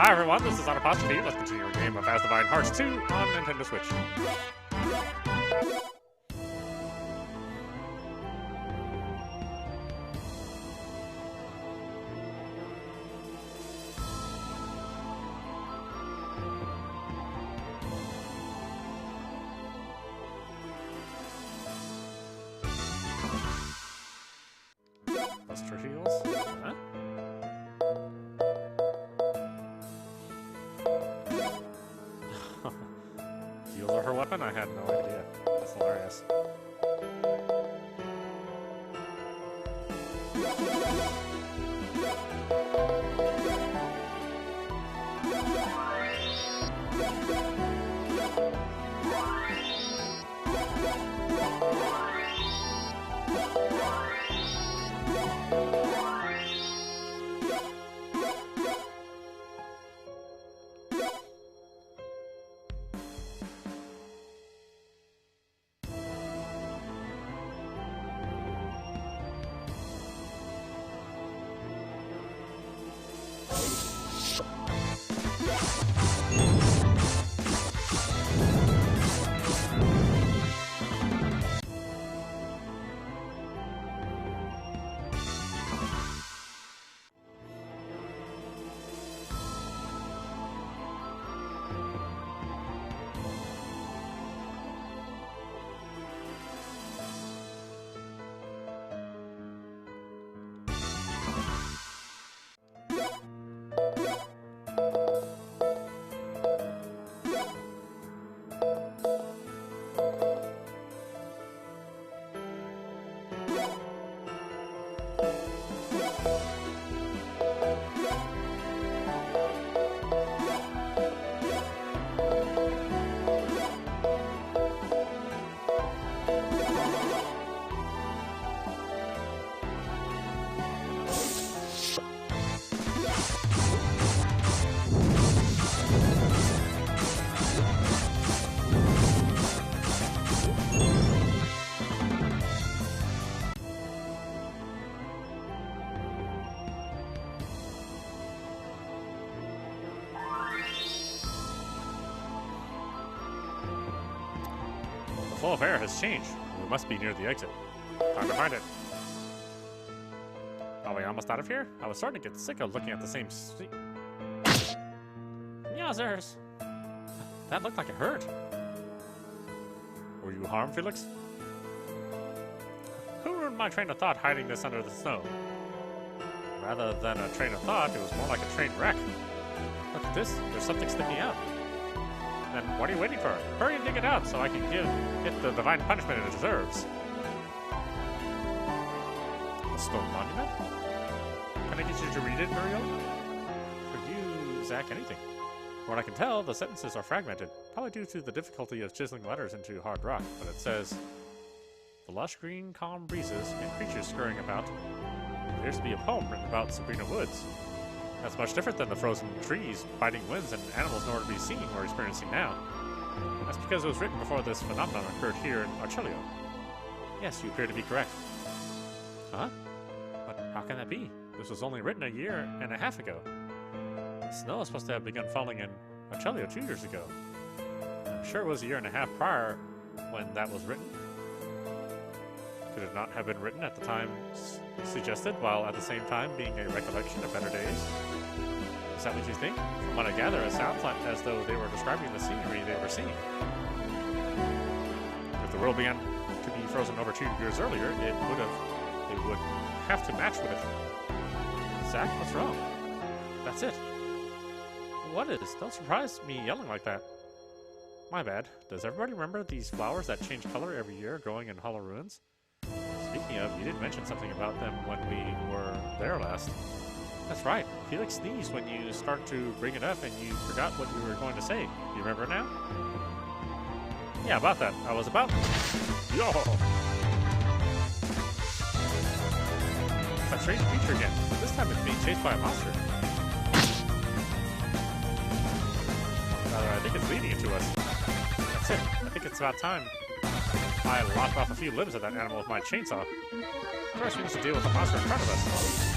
Hi everyone, this is audap. Let's continue our game of Asdivine Hearts II on Nintendo Switch. Buster heals? Huh? Heals are her weapon? I had no idea. That's hilarious. The flow of air has changed. We must be near the exit. Time to find it. Are we almost out of here? I was starting to get sick of looking at the same Yowzers! That looked like it hurt. Were you harmed, Felix? Who ruined my train of thought hiding this under the snow? Rather than a train of thought, it was more like a train wreck. Look at this. There's something sticking out. Then what are you waiting for? Hurry and dig it out so I can give it the divine punishment it deserves. A stone monument? Can I get you to read it, Muriel? For you, Zack, anything. From what I can tell, the sentences are fragmented, probably due to the difficulty of chiseling letters into hard rock, but it says, the lush green, calm breezes and creatures scurrying about. It appears to be a poem written about Sabrina Woods. That's much different than the frozen trees, biting winds, and animals nowhere to be seen we're experiencing now. That's because it was written before this phenomenon occurred here in Archelio. Yes, you appear to be correct. Huh? But how can that be? This was only written a year and a half ago. The snow is supposed to have begun falling in Archelio 2 years ago. I'm sure it was a year and a half prior when that was written. Could it not have been written at the time suggested, while at the same time being a recollection of better days? Is that what you think? From what I gather, it sounds like as though they were describing the scenery they were seeing. If the world began to be frozen over 2 years earlier, it would have to match with it. Zack, what's wrong? That's it. What is? Don't surprise me yelling like that. My bad. Does everybody remember these flowers that change color every year growing in hollow ruins? Speaking of, you did mention something about them when we were there last. That's right. Felix sneezed when you started to bring it up and you forgot what you were going to say. You remember now? Yeah, about that. I was about... Yo! It's that strange creature again. This time it's being chased by a monster. Rather, I think it's leading it to us. That's it. I think it's about time I lopped off a few limbs of that animal with my chainsaw. First, we need to deal with the monster in front of us.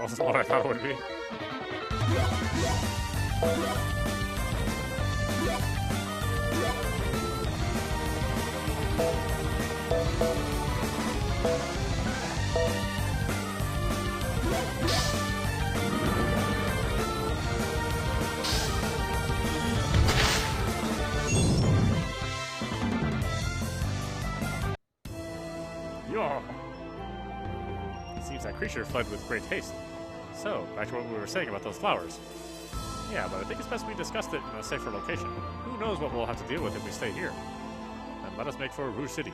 wasn't what I thought it would be. Yo! It seems that creature fled with great haste. So, back to what we were saying about those flowers. Yeah, but I think it's best we discussed it in a safer location. Who knows what we'll have to deal with if we stay here. Then let us make for Rouge City.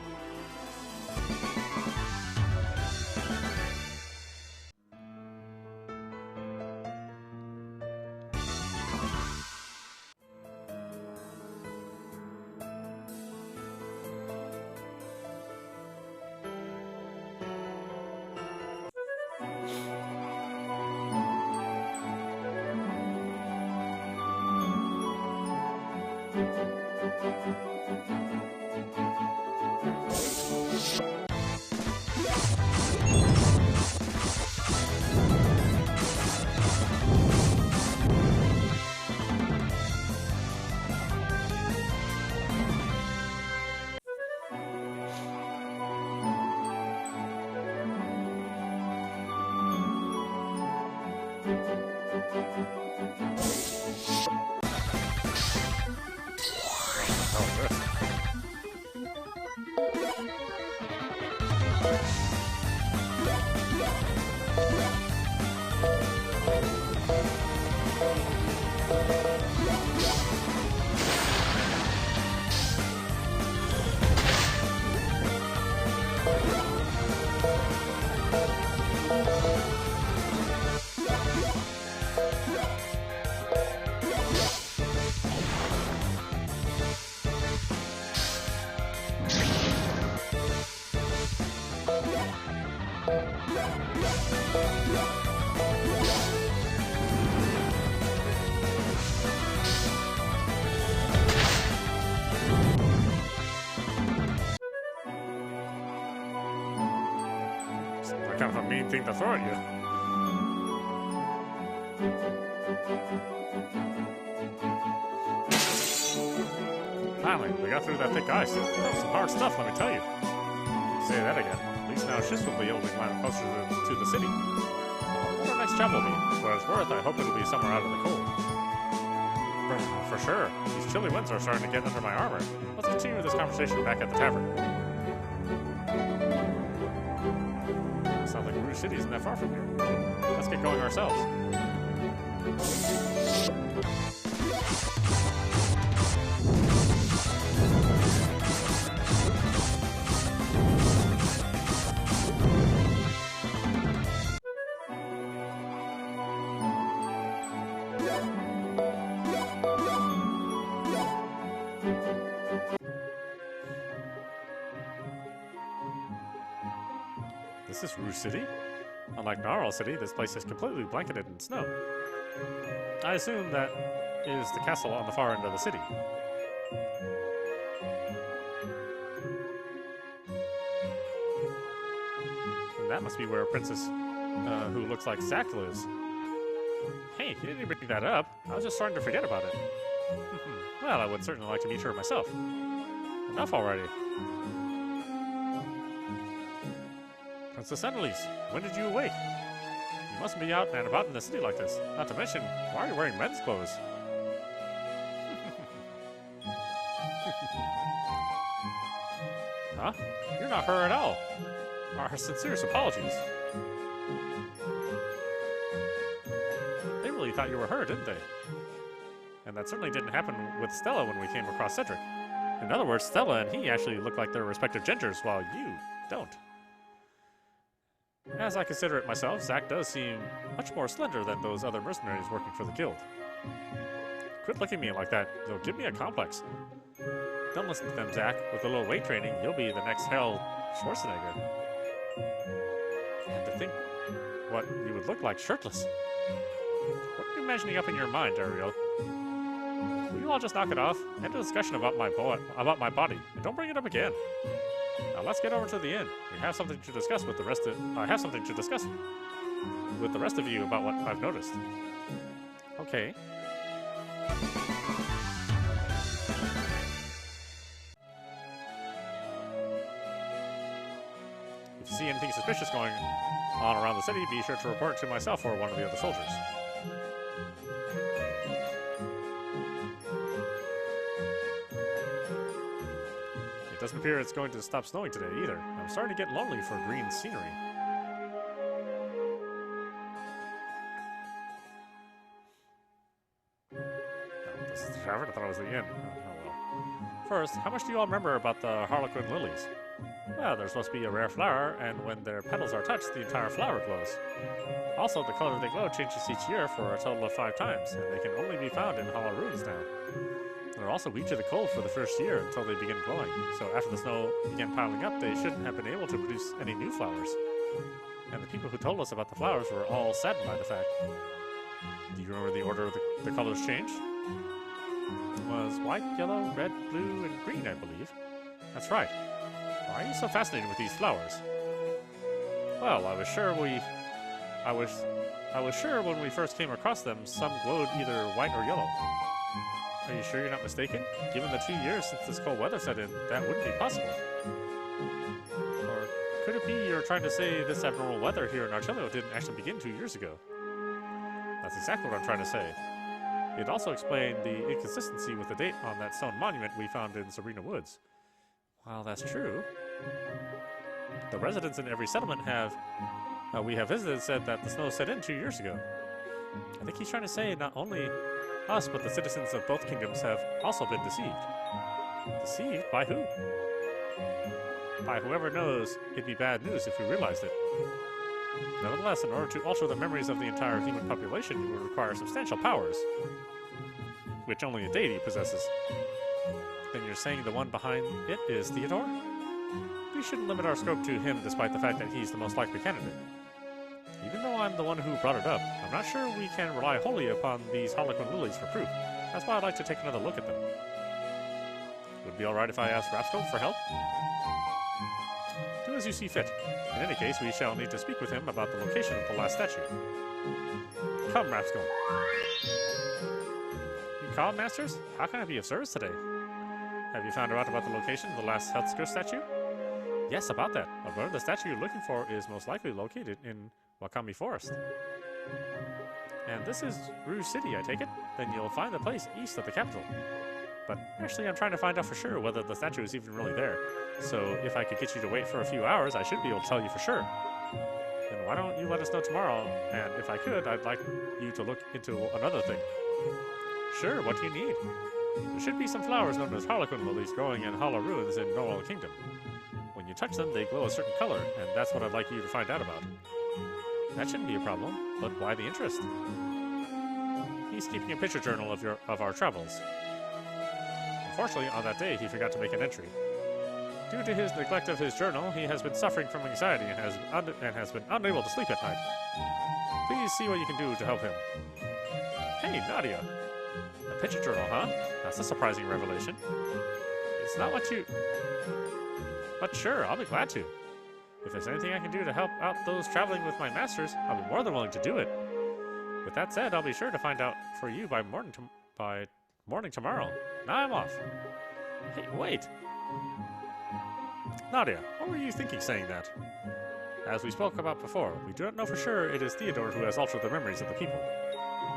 Kind of a mean thing to throw at you. Finally, we got through that thick ice. That was some hard stuff, let me tell you. Say that again. At least now Shiz will be able to climb closer to the city. What our next job will be. For what it's worth, I hope it'll be somewhere out of the cold. For sure. These chilly winds are starting to get under my armor. Let's continue this conversation back at the tavern. Sounds like Rouge City isn't that far from here. Let's get going ourselves. This is Rouge City? Unlike Gnarl City, this place is completely blanketed in snow. I assume that is the castle on the far end of the city. And that must be where a princess who looks like Zack lives. Hey, you didn't even bring that up. I was just starting to forget about it. Well, I would certainly like to meet her myself. Enough already. Princess Annalise, when did you awake? You mustn't be out and about in the city like this. Not to mention, why are you wearing men's clothes? Huh? You're not her at all. Our sincerest apologies. They really thought you were her, didn't they? And that certainly didn't happen with Stella when we came across Cedric. In other words, Stella and he actually look like their respective genders, while you don't. As I consider it myself, Zack does seem much more slender than those other mercenaries working for the guild. Quit looking at me like that. They'll give me a complex. Don't listen to them, Zack. With a little weight training, you'll be the next Hell Schwarzenegger. And to think what you would look like shirtless. What are you imagining up in your mind, Ariel? Will you all just knock it off? End a discussion about my body, and don't bring it up again. Now let's get over to the inn. We have something to discuss with the rest of. I have something to discuss with the rest of you about what I've noticed. Okay. If you see anything suspicious going on around the city, be sure to report it to myself or one of the other soldiers. It doesn't appear it's going to stop snowing today either. I'm starting to get lonely for green scenery. Oh, this is the tavern? I thought it was the inn. Oh, well. First, how much do you all remember about the Harlequin lilies? Well, they're supposed to be a rare flower, and when their petals are touched, the entire flower glows. Also, the color they glow changes each year for a total of 5 times, and they can only be found in hollow ruins now. They're also weak to the cold for the first year until they begin glowing, so after the snow began piling up, they shouldn't have been able to produce any new flowers. And the people who told us about the flowers were all saddened by the fact. Do you remember the order the colors changed? It was white, yellow, red, blue, and green, I believe. That's right. Why are you so fascinated with these flowers? Well, I was sure when we first came across them, some glowed either white or yellow. Are you sure you're not mistaken? Given the 2 years since this cold weather set in, that wouldn't be possible. Or could it be you're trying to say this abnormal weather here in Archelio didn't actually begin 2 years ago? That's exactly what I'm trying to say. It also explained the inconsistency with the date on that stone monument we found in Sabrina Woods. While that's true, the residents in every settlement we have visited said that the snow set in 2 years ago. I think he's trying to say not only us, but the citizens of both kingdoms have also been deceived. Deceived? By who? By whoever knows it'd be bad news if we realized it. Nevertheless, in order to alter the memories of the entire human population, you would require substantial powers, which only a deity possesses. Then you're saying the one behind it is Theodore? We shouldn't limit our scope to him despite the fact that he's the most likely candidate. Even though I'm the one who brought it up, I'm not sure we can rely wholly upon these Harlequin lilies for proof. That's why I'd like to take another look at them. Would it be alright if I asked Rapskull for help? Do as you see fit. In any case, we shall need to speak with him about the location of the last statue. Come, Rapskull. You called, Masters? How can I be of service today? Have you found out about the location of the last Healthscare statue? Yes, about that. I've learned the statue you're looking for is most likely located in Wakami Forest. And this is Rouge City, I take it? Then you'll find the place east of the capital. But actually, I'm trying to find out for sure whether the statue is even really there. So if I could get you to wait for a few hours, I should be able to tell you for sure. Then why don't you let us know tomorrow? And if I could, I'd like you to look into another thing. Sure, what do you need? There should be some flowers known as Harlequin lilies growing in hollow ruins in Norwell Kingdom. When you touch them, they glow a certain color, and that's what I'd like you to find out about. That shouldn't be a problem, but why the interest? He's keeping a picture journal of our travels. Unfortunately, on that day, he forgot to make an entry. Due to his neglect of his journal, he has been suffering from anxiety and has been unable to sleep at night. Please see what you can do to help him. Hey, Nadia! A picture journal, huh? That's a surprising revelation. It's not what you... But sure, I'll be glad to. If there's anything I can do to help out those traveling with my masters, I'll be more than willing to do it. With that said, I'll be sure to find out for you by morning tomorrow. Now I'm off. Hey, wait! Nadia, what were you thinking saying that? As we spoke about before, we do not know for sure it is Theodore who has altered the memories of the people.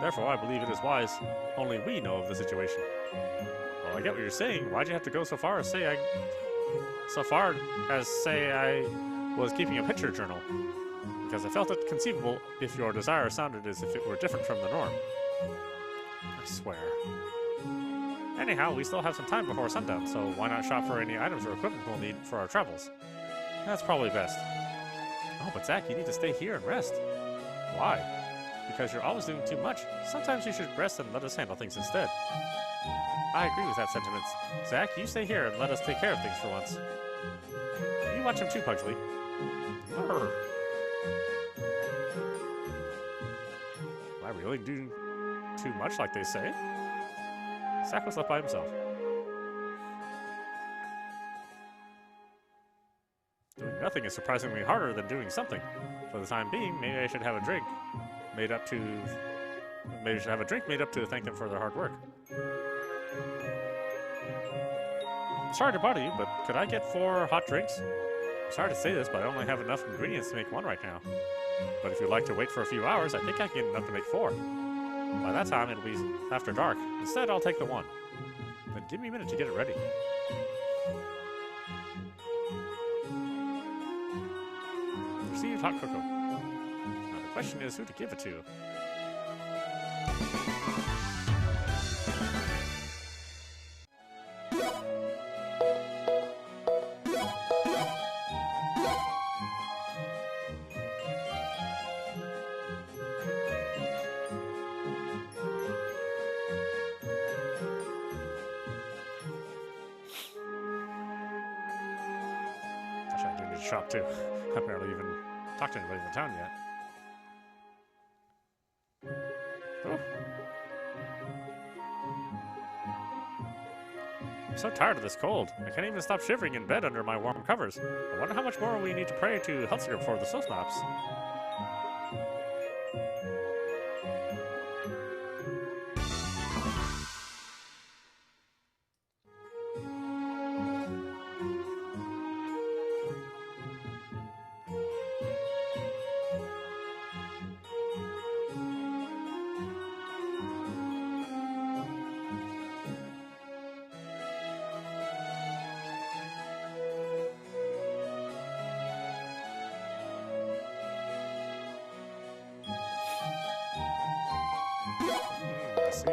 Therefore, I believe it is wise only we know of the situation. Well, I get what you're saying. Why'd you have to go so far as say I was keeping a picture journal? Because I felt it conceivable if your desire sounded as if it were different from the norm. I swear. Anyhow, we still have some time before sundown, so why not shop for any items or equipment we'll need for our travels? That's probably best. Oh, but Zack, you need to stay here and rest. Why? Because you're always doing too much. Sometimes you should rest and let us handle things instead. I agree with that sentiment. Zack, you stay here and let us take care of things for once. You watch him too, Pugsley. Arr. Am I really doing too much like they say? Zack was left by himself. Doing nothing is surprisingly harder than doing something. For the time being, maybe I should have a drink made up to... Maybe I should have a drink made up to thank them for their hard work. Sorry to bother you, but could I get 4 hot drinks? I'm sorry to say this, but I only have enough ingredients to make 1 right now. But if you'd like to wait for a few hours, I think I can get enough to make 4. By that time, it'll be after dark. Instead, I'll take the 1. Then give me a minute to get it ready. Received hot cocoa. Now the question is who to give it to. Actually, I do need to shop too. I barely even talked to anybody in the town yet. Oh. I'm so tired of this cold. I can't even stop shivering in bed under my warm covers. I wonder how much more we need to pray to Helsinger before the snow stops. I see.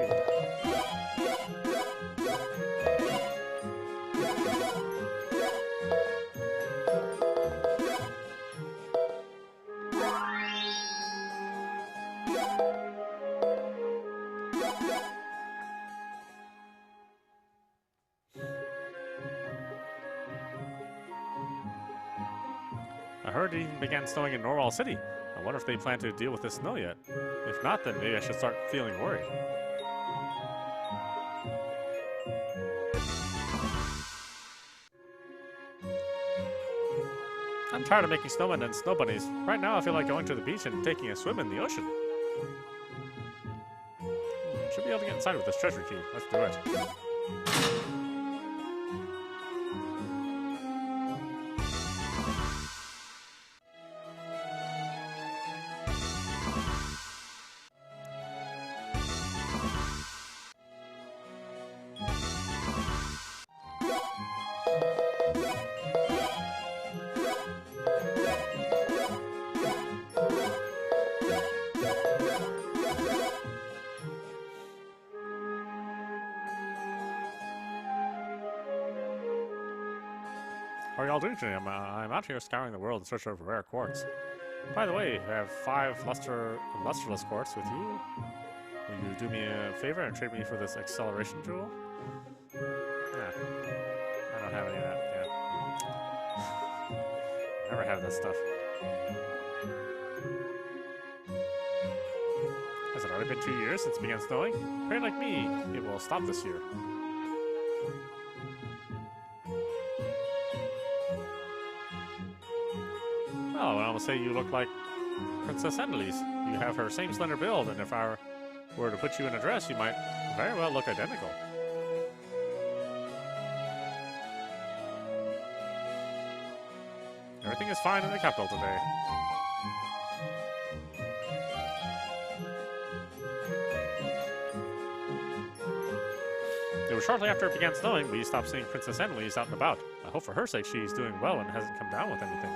I heard it even began snowing in Norwal City. I wonder if they plan to deal with this snow yet. If not, then maybe I should start feeling worried. I'm tired of making snowmen and snow bunnies. Right now I feel like going to the beach and taking a swim in the ocean. Should be able to get inside with this treasure key. Let's do it. How are y'all doing today? I'm out here scouring the world in search of rare quartz. By the way, I have 5 lusterless quartz with you. Will you do me a favor and trade me for this acceleration tool? Nah, I don't have any of that yet. Never have that stuff. Has it already been 2 years since it began snowing? Pray like me, it will stop this year. Oh, I almost say you look like Princess Annalise. You have her same slender build, and if I were to put you in a dress, you might very well look identical. Everything is fine in the capital today. It was shortly after it began snowing we stopped seeing Princess Annalise out and about. I hope for her sake she's doing well and hasn't come down with anything.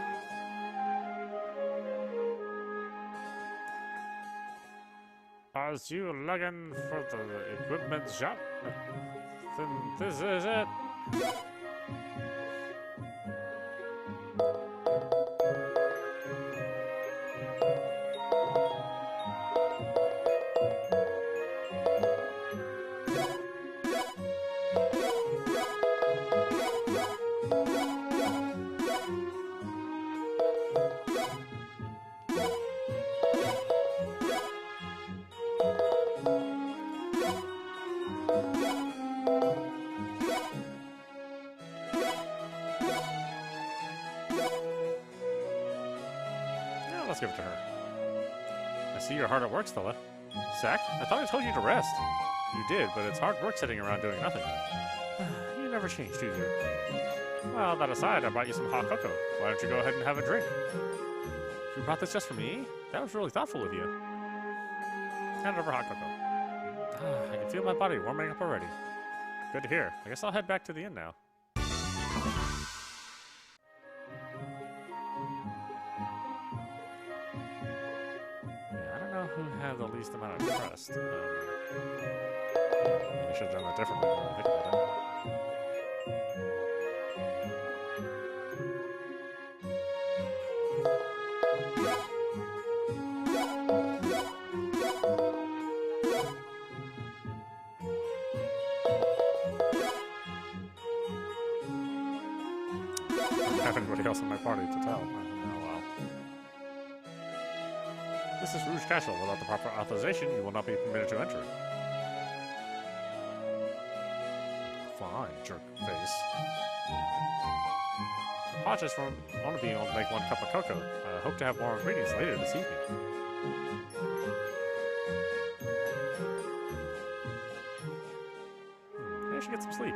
As you looking for the equipment shop? Then this is it. let's give it to her. I see you're hard at work, Stella. Zack, I thought I told you to rest. You did, but it's hard work sitting around doing nothing. You never change, do you? Well, that aside, I brought you some hot cocoa. Why don't you go ahead and have a drink? You brought this just for me? That was really thoughtful of you. Hand over hot cocoa. I can feel my body warming up already. Good to hear. I guess I'll head back to the inn now. Yeah, I don't know who had the least amount of trust. I should have done that differently when I think about it. Have anybody else in my party to tell. Oh, well. This is Rouge Castle. Without the proper authorization, you will not be permitted to enter. Fine, jerk face. Apologies for only being able to make one cup of cocoa. I hope to have more ingredients later this evening. Maybe I should get some sleep.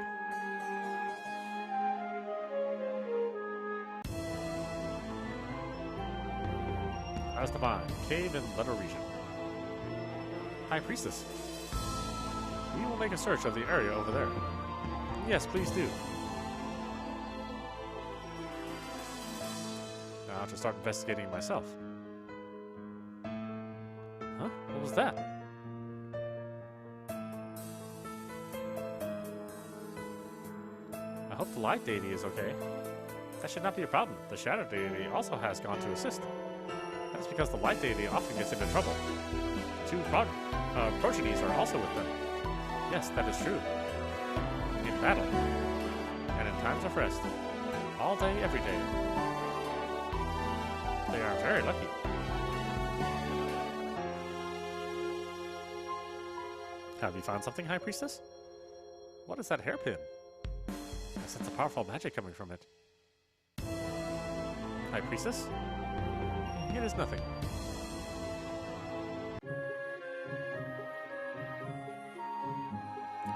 Asdivine, cave and letter region. High Priestess. We will make a search of the area over there. Yes, please do. Now I have to start investigating myself. Huh? What was that? I hope the light deity is okay. That should not be a problem. The shadow deity also has gone to assist. That's because the light deity often gets into trouble. The two progenies are also with them. Yes, that is true. In battle. And in times of rest. All day, every day. They are very lucky. Have you found something, High Priestess? What is that hairpin? I sense a powerful magic coming from it. High Priestess? It is nothing.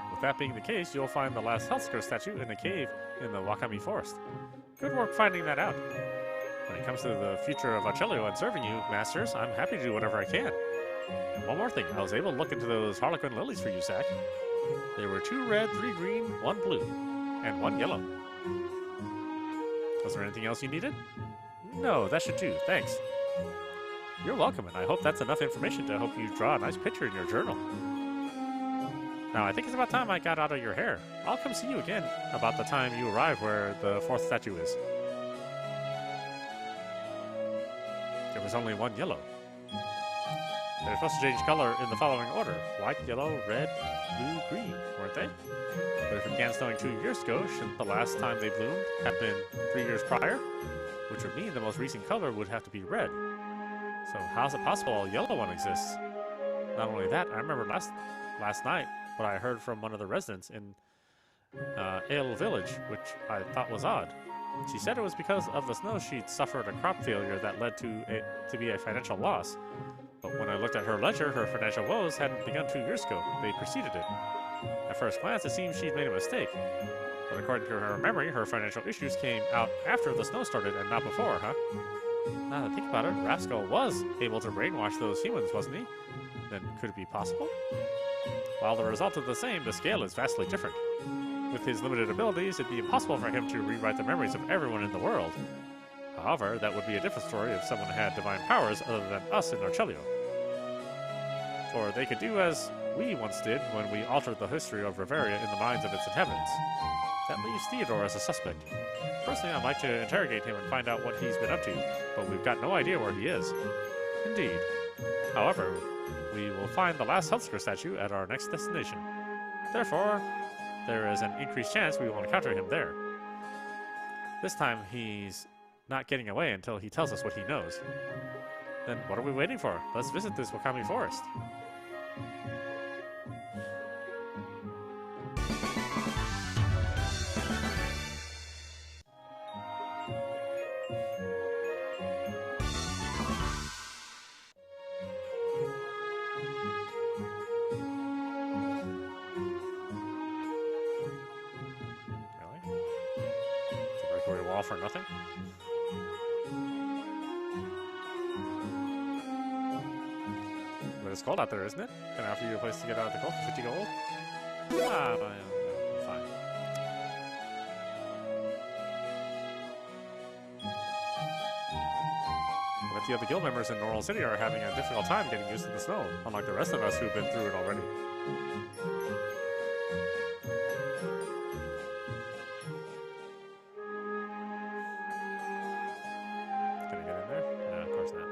With that being the case, you'll find the last Healthscare statue in a cave in the Wakami Forest. Good work finding that out. When it comes to the future of Archelio and serving you, Masters, I'm happy to do whatever I can. And one more thing, I was able to look into those Harlequin lilies for you, Zack. There were 2 red, 3 green, 1 blue, and 1 yellow. Was there anything else you needed? No, that should do, thanks. You're welcome, and I hope that's enough information to help you draw a nice picture in your journal. Now, I think it's about time I got out of your hair. I'll come see you again about the time you arrive where the 4th statue is. There was only 1 yellow. They're supposed to change color in the following order. White, yellow, red, blue, green, weren't they? But if it began snowing 2 years ago, shouldn't the last time they bloomed have been 3 years prior? Which would mean the most recent color would have to be red. So how's it possible a yellow one exists? Not only that, I remember last night what I heard from one of the residents in Ale Village, which I thought was odd. She said it was because of the snow she'd suffered a crop failure that led to be a financial loss. But when I looked at her ledger, her financial woes hadn't begun 2 years ago. They preceded it. At first glance, it seemed she'd made a mistake. But according to her memory, her financial issues came out after the snow started and not before, huh? Now that I think about it, Rascal was able to brainwash those humans, wasn't he? Then could it be possible? While the result is the same, the scale is vastly different. With his limited abilities, it'd be impossible for him to rewrite the memories of everyone in the world. However, that would be a different story if someone had divine powers other than us in Archelio. For they could do as we once did when we altered the history of Riveria in the minds of its inhabitants. That leaves Theodore as a suspect. Personally, I'd like to interrogate him and find out what he's been up to, but we've got no idea where he is. Indeed. However, we will find the last Healthscare statue at our next destination. Therefore, there is an increased chance we will encounter him there. This time, he's not getting away until he tells us what he knows. Then what are we waiting for? Let's visit this Wakami Forest. for nothing. But it's cold out there, isn't it? Can I offer you a place to get out of the cold for 50 gold? Ah, no, I'm fine. But the other guild members in Normal City are having a difficult time getting used to the snow, unlike the rest of us who've been through it already. Can I get in there? No, of course not.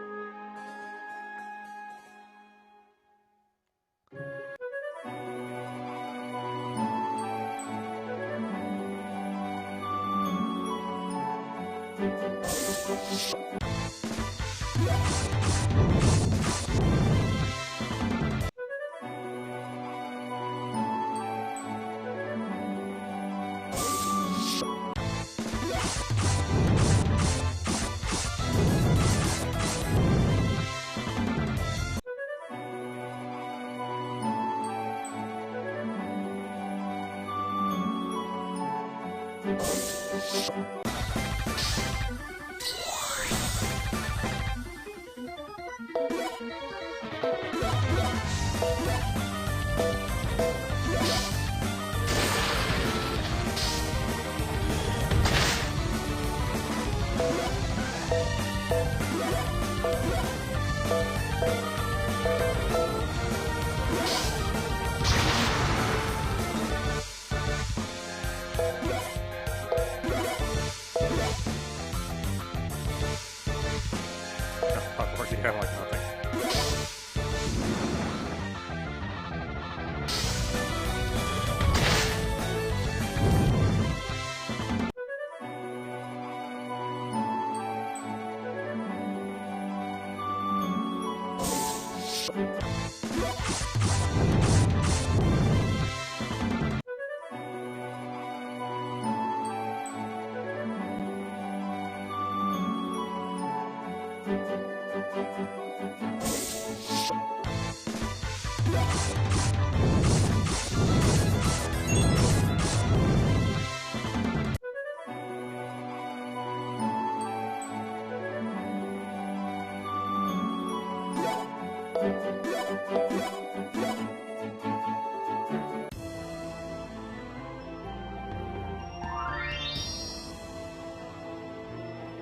Working out like nothing.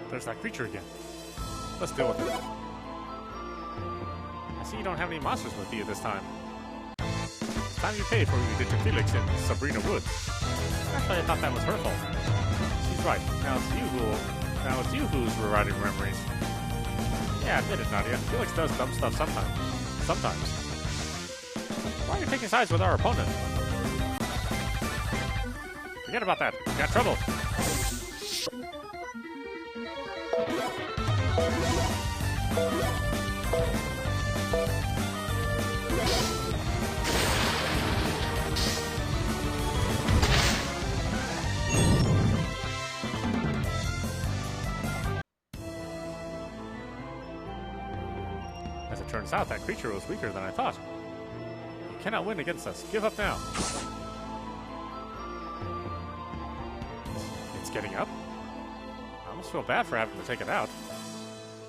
There's that creature again. Let's deal with it. I see you don't have any monsters with you this time. It's time you pay for what you did to Felix in Sabrina Woods. Actually, I thought that was her fault. She's right. Now it's you who's rewriting memories. Yeah, admit it, Nadia. Felix does dumb stuff sometimes. Why are you taking sides with our opponent? Forget about that. We got trouble. As it turns out, that creature was weaker than I thought. You cannot win against us. Give up now. It's getting up. I almost feel bad for having to take it out.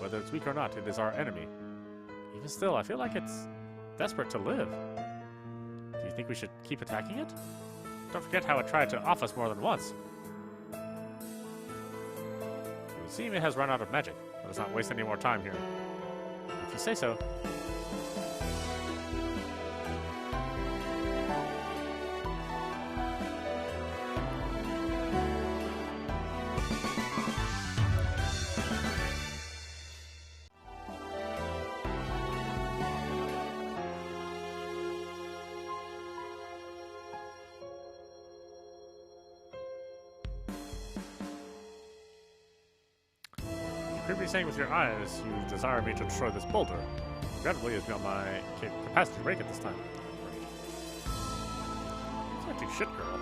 Whether it's weak or not, it is our enemy. Even still, I feel like it's desperate to live. Do you think we should keep attacking it? Don't forget how it tried to off us more than once. It would seem it has run out of magic. Let us not waste any more time here. If you say so. Previously saying with your eyes, you desire me to destroy this boulder. Regrettably, it's beyond my capacity to break it this time. You can't do shit, girl.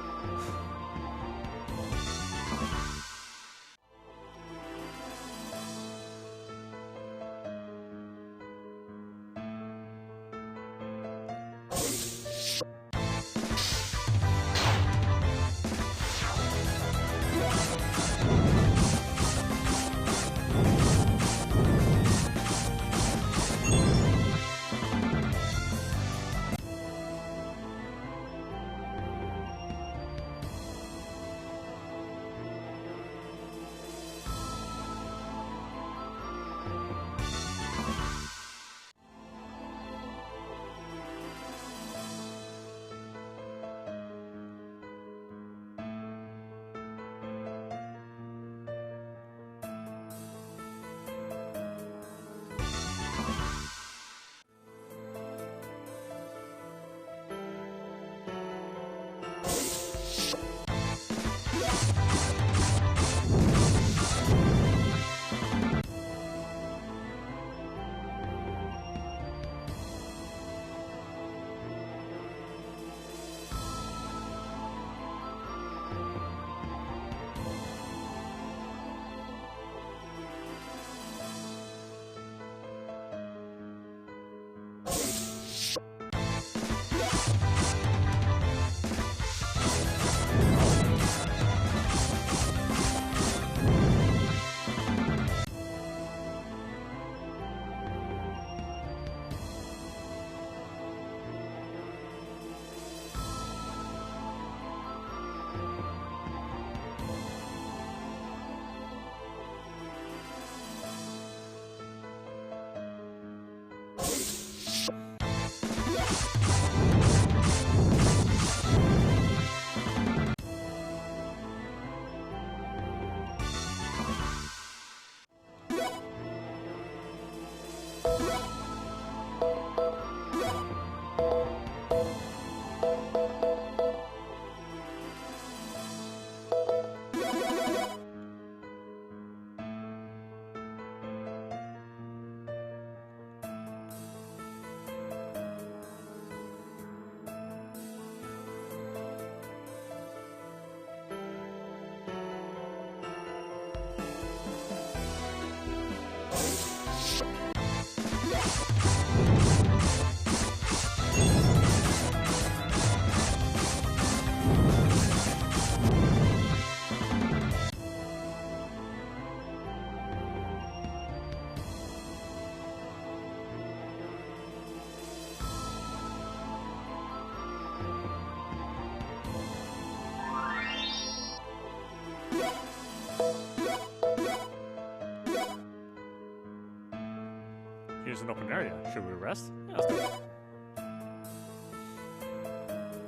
Here's an open area. Should we rest? Yeah, let's do it.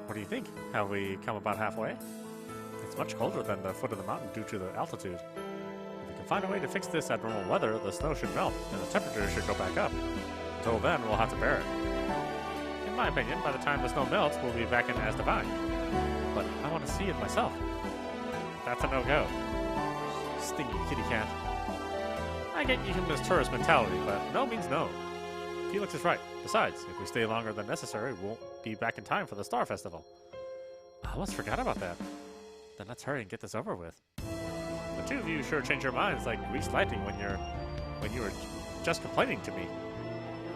What do you think? Have we come about halfway? It's much colder than the foot of the mountain due to the altitude. If we can find a way to fix this at normal weather, the snow should melt, and the temperature should go back up. Until then, we'll have to bear it. In my opinion, by the time the snow melts, we'll be back in Asdivine. But I want to see it myself. That's a no-go. Stingy kitty cat. I get you humanist tourist mentality, but no means no. Felix is right. Besides, if we stay longer than necessary, we won't be back in time for the Star Festival. I almost forgot about that. Then let's hurry and get this over with. The two of you sure change your minds like greased lightning when you were just complaining to me.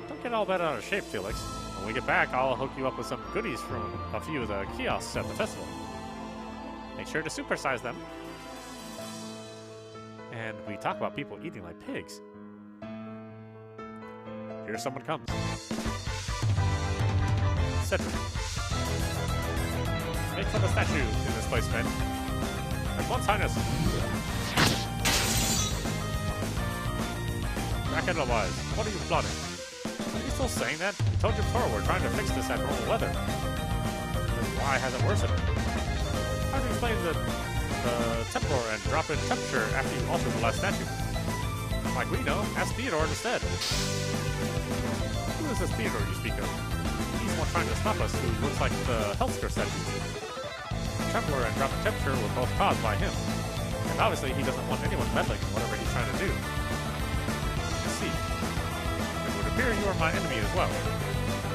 Don't get all bent out of shape, Felix. When we get back, I'll hook you up with some goodies from a few of the kiosks at the festival. Make sure to supersize them. And we talk about people eating like pigs. Here someone comes. Cedric. Make for the statue in this place, men. And Once Highness. Back otherwise. What are you plotting? Are you still saying that? We told you before we're trying to fix this at normal weather. Then why has it worsened? How do you explain the temporal and drop-in temperature after you alter the last statue? Like we know, ask Theodore instead. Who is this Theodore you speak of? He's one trying to stop us who looks like the Healthcare statues. Temporal and drop-in temperature were both caused by him. And obviously he doesn't want anyone meddling in whatever he's trying to do. I see. It would appear you are my enemy as well.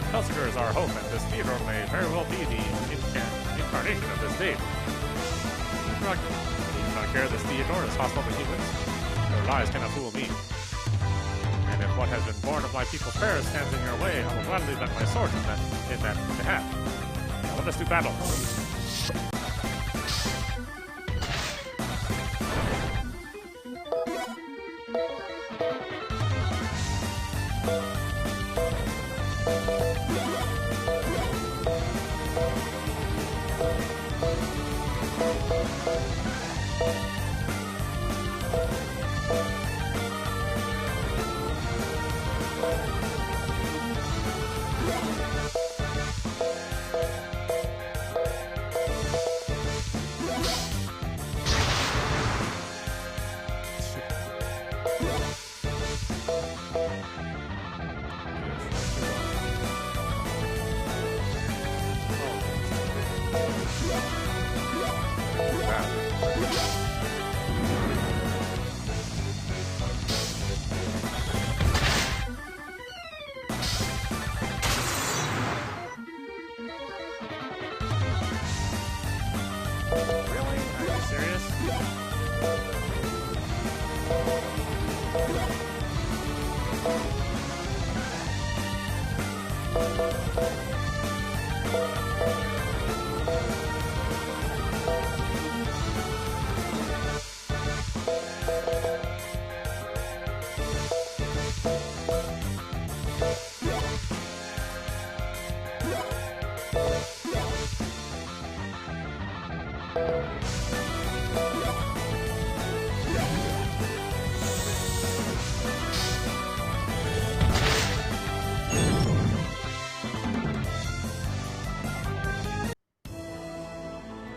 Healthcare is our hope, and this Theodore may very well be the incarnation of this deity. You do not care this Theodore is hostile to humans? Your lies cannot fool me. And if what has been born of my people's prayers stands in your way, I will gladly lend my sword in that behalf. Now let us do battle.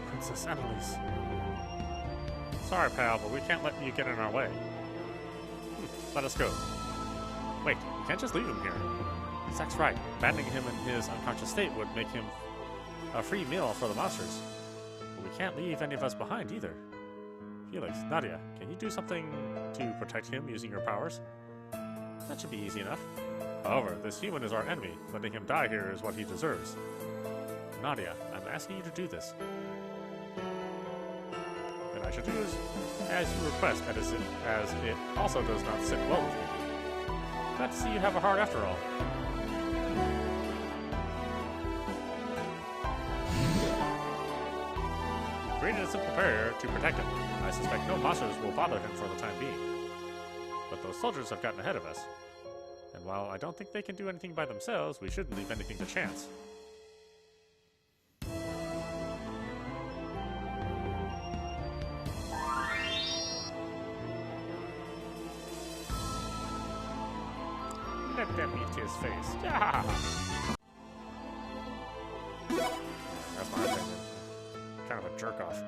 Princess Annalise. Sorry, pal, but we can't let you get in our way. Let us go. Wait, you can't just leave him here. Zack's right. Abandoning him in his unconscious state would make him a free meal for the monsters. But we can't leave any of us behind either. Felix, Nadia, can you do something to protect him using your powers? That should be easy enough. However, this human is our enemy. Letting him die here is what he deserves. Nadia, I'm asking you to do this. Then I should do as you request, as it also does not sit well with me. Glad to see you have a heart after all. Created a simple barrier to protect him. I suspect no monsters will bother him for the time being. But those soldiers have gotten ahead of us. And while I don't think they can do anything by themselves, we shouldn't leave anything to chance. Let them eat his face. Yeah! That's my opinion. Kind of a jerk off.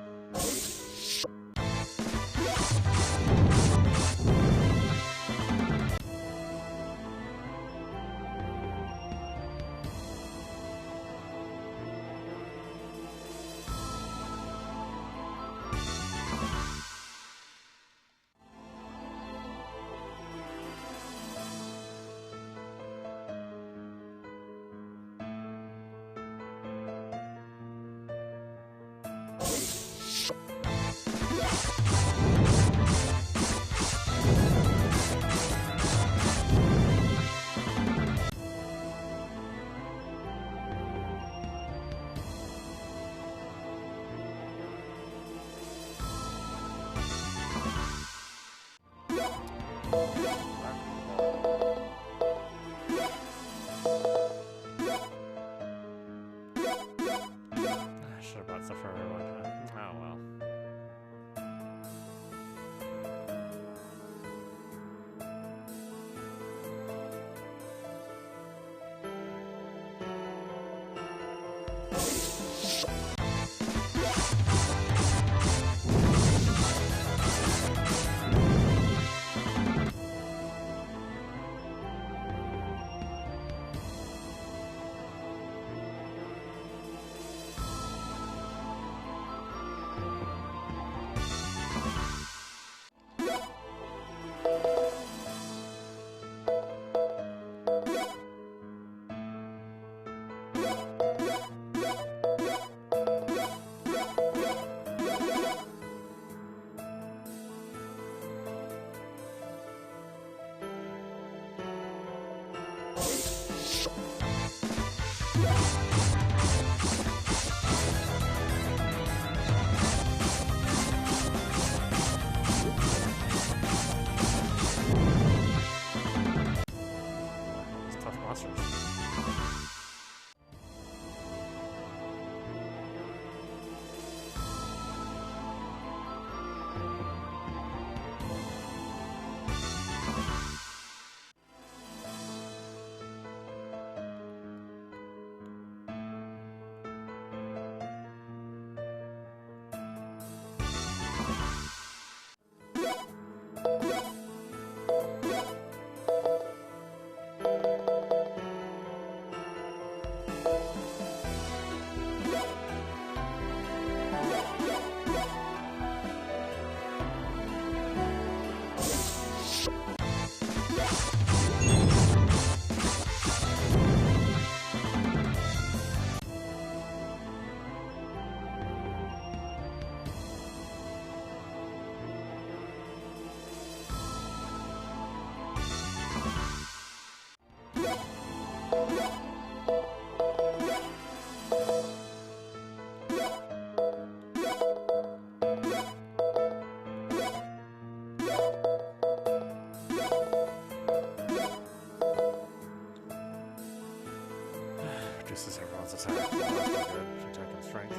Reduces everyone's attack. That's not good. Attack and strength.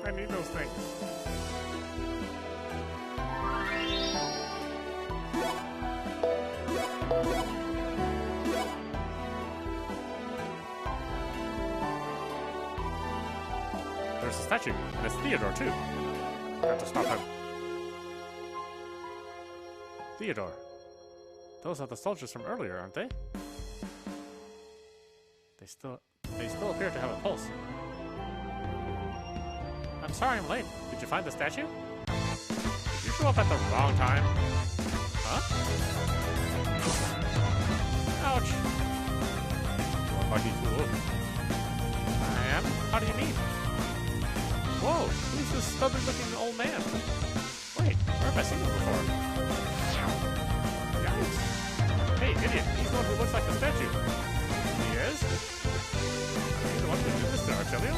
I need those things. There's a statue, and it's Theodore too. Got to stop him. Theodore. Those are the soldiers from earlier, aren't they? They still appear to have a pulse. I'm sorry I'm late. Did you find the statue? Did you show up at the wrong time? Huh? Ouch. You unlucky fool. I am? How do you mean? Whoa, who's this stubborn-looking old man? Wait, where have I seen him before? Yikes. Hey, idiot, he's the one who looks like the statue. He is? Are you the one who did this to Archelio?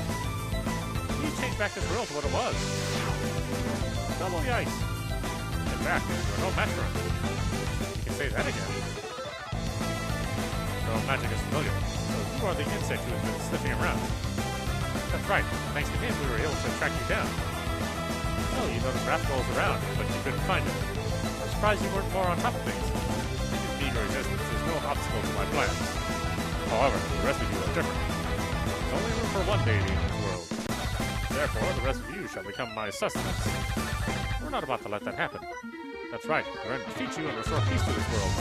You changed back this world to what it was. Double yikes. In fact, you're no match for him. You can say that again. Your own magic is familiar, so you are the insect who has been sniffing around. That's right. Thanks to him, we were able to track you down. Oh, you noticed Rascal was around, but you couldn't find him. I'm surprised you weren't more on top of things. You can beat your resistance. There's no obstacle to my plans. However, the rest of you are different. There's only room for one deity in this world. Therefore, the rest of you shall become my sustenance. We're not about to let that happen. That's right. We're going to defeat you and restore peace to this world.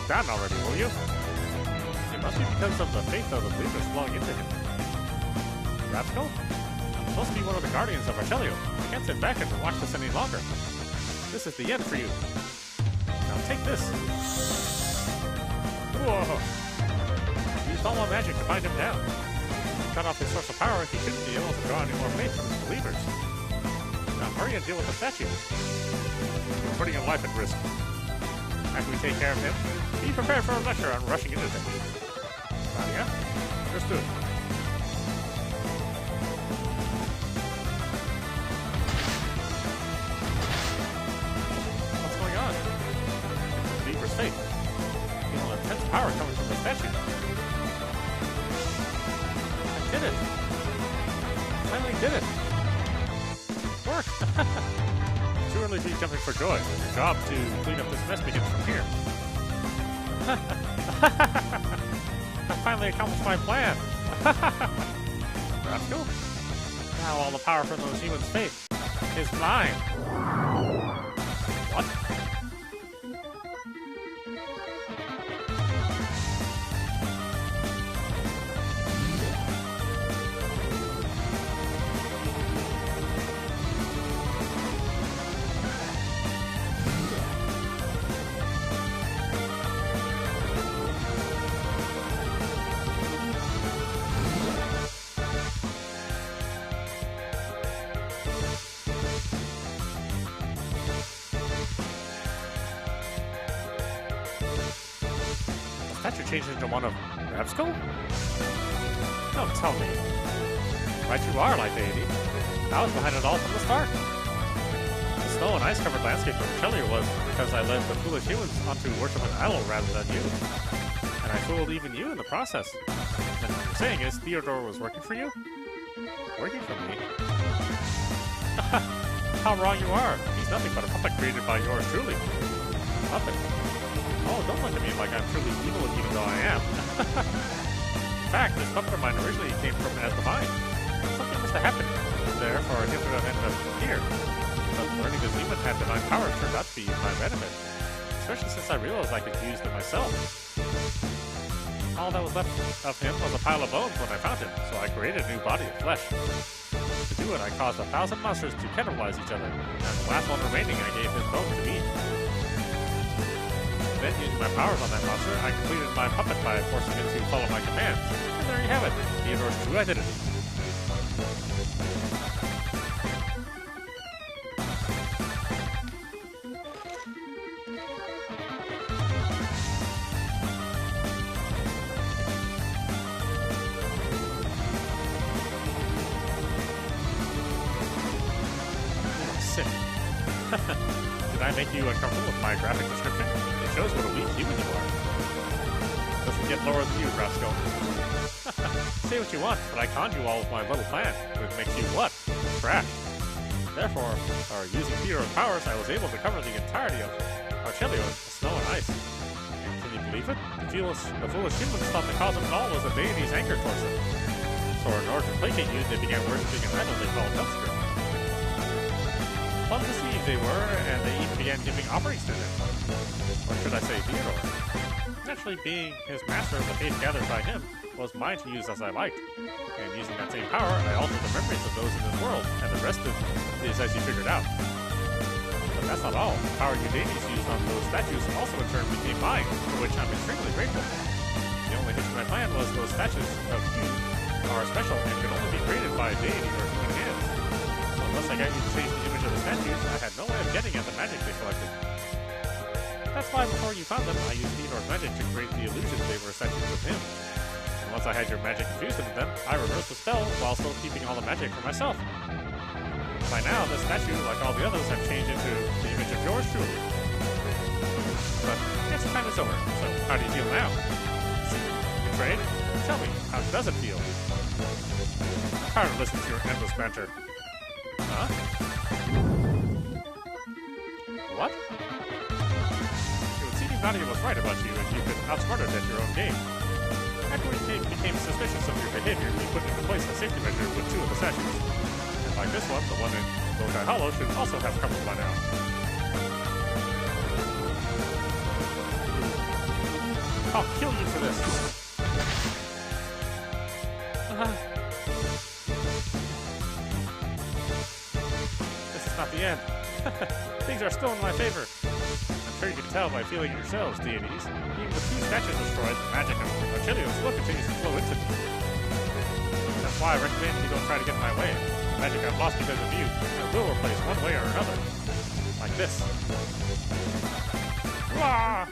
Down already, will you? It must be because of the faith of the believers flowing into him. Rapskull? I'm supposed to be one of the guardians of Archelio. I can't sit back and watch this any longer. This is the end for you. Now take this. Whoa! Used all my magic to bind him down. Cut off his source of power, he shouldn't be able to draw any more faith from his believers. Now hurry and deal with the statue. We're putting your life at risk. After we take care of him, be prepared for a lecture on rushing into things. Nadia, understood. What's going on? It's the believer's faith. I feel an intense power coming from the statue. I did it! I finally did it! Worked! Too early to be jumping for joy. Your job to clean up this mess begins from here. I finally accomplished my plan. Rascal? Now all the power from those humans' faith is mine. What? Statue changed into one of Rapskull? Don't tell me. Right you are, like deity. I was behind it all from the start. The snow and ice-covered landscape of Archelio was because I led the foolish humans onto worship an idol rather than you. And I fooled even you in the process. And what you're saying is Theodore was working for you? Working for me? How wrong you are. He's nothing but a puppet created by yours truly. Puppet? Oh, don't look at me like I'm truly evil even though I am. In fact, this puppet of mine originally came from Asdivine. Something must have happened there for him to have ended up here. But learning this demon had divine power turned out to be my benefit. Especially since I realized I could use them myself. All that was left of him was a pile of bones when I found him, so I created a new body of flesh. To do it, I caused 1,000 monsters to cannibalize each other, and the last one remaining I gave his bones to eat. Then, using my powers on that monster, I completed my puppet by forcing it to follow my commands. And there you have it, Theodore's true identity. Sick. Did I make you uncomfortable with my graphic description? It shows what a weak human you are. Doesn't get lower than you, Rascal. Say what you want, but I conned you all with my little plan, which makes you what? Trash. Therefore, using Theodore's powers, I was able to cover the entirety of Archelio in snow and ice. Can you believe it? The foolish humans thought the cause of it all was the deity's anger towards them. So in order to placate you, they began worshipping an idol they called Dumpster. Plum deceived they were, and they even began giving offerings to him. Or should I say Theodore? Naturally, being his master, the faith gathered by him was mine to use as I liked. And using that same power, I altered the memories of those in this world, and the rest is as you figured out. But that's not all. The power you deities used on those statues also in turn became mine, for which I'm extremely grateful. The only hitch in my plan was those statues of you are special and can only be created by a deity or human hands. So unless I got you to change the image of the statues, I had no way of getting at the magic they collected. That's why before you found them, I used Theodore's magic to create the illusion they were statues of him. And once I had your magic infused into them, I reversed the spell while still keeping all the magic for myself. By now, this statue, like all the others, have changed into the image of yours truly. But its time is over, so how do you feel now? Betrayed? Tell me, how does it feel? I'm tired of listening to your endless banter. Huh? What? It would seem Nadia was right about you, and you've been outsmarted at your own game. After we became suspicious of your behavior, we put into place a safety measure with 2 of the statues. And like this one, the one in Lokai Hollow should also have crumbled by now. I'll kill you for this! This is not the end. Things are still in my favor. I'm sure you can tell by feeling it yourselves, deities. Even with 2 statues destroyed, the magic of Archelio still continues to flow into me. That's why I recommend you don't try to get in my way. The magic I've lost because of you, I will replace one way or another. Like this. Wah!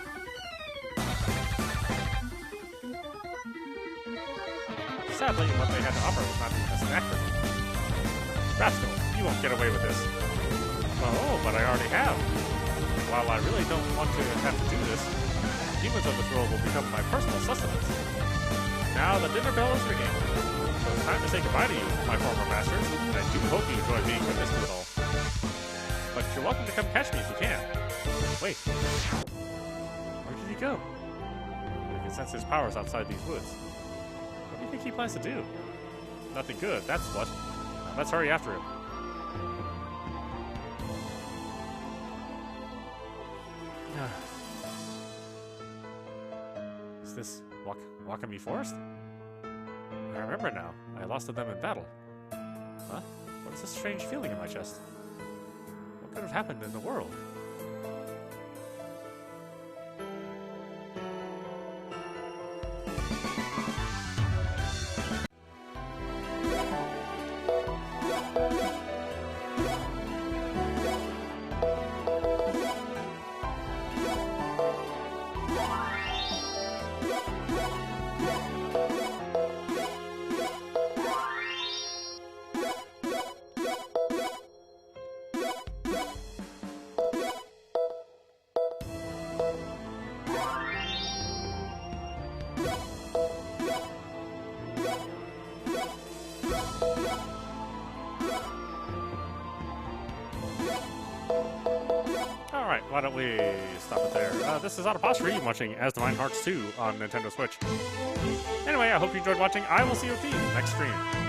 Sadly, what they had to offer was not even a snack for me. Rascal, you won't get away with this. Oh, but I already have. While I really don't want to have to do this, humans of this world will become my personal sustenance. Now the dinner bell is ringing. So it's time to say goodbye to you, my former masters, and I do hope you enjoy being witness to it all. But you're welcome to come catch me if you can. Wait. Where did he go? I can sense his powers outside these woods. What do you think he plans to do? Nothing good, that's what. Now let's hurry after him. Is this Wakami Forest? I remember now. I lost to them in battle. Huh? What is this strange feeling in my chest? What could have happened in the world? why don't we stop it there? This is audap watching Asdivine Hearts II on Nintendo Switch. Anyway, I hope you enjoyed watching. I will see you at the next stream.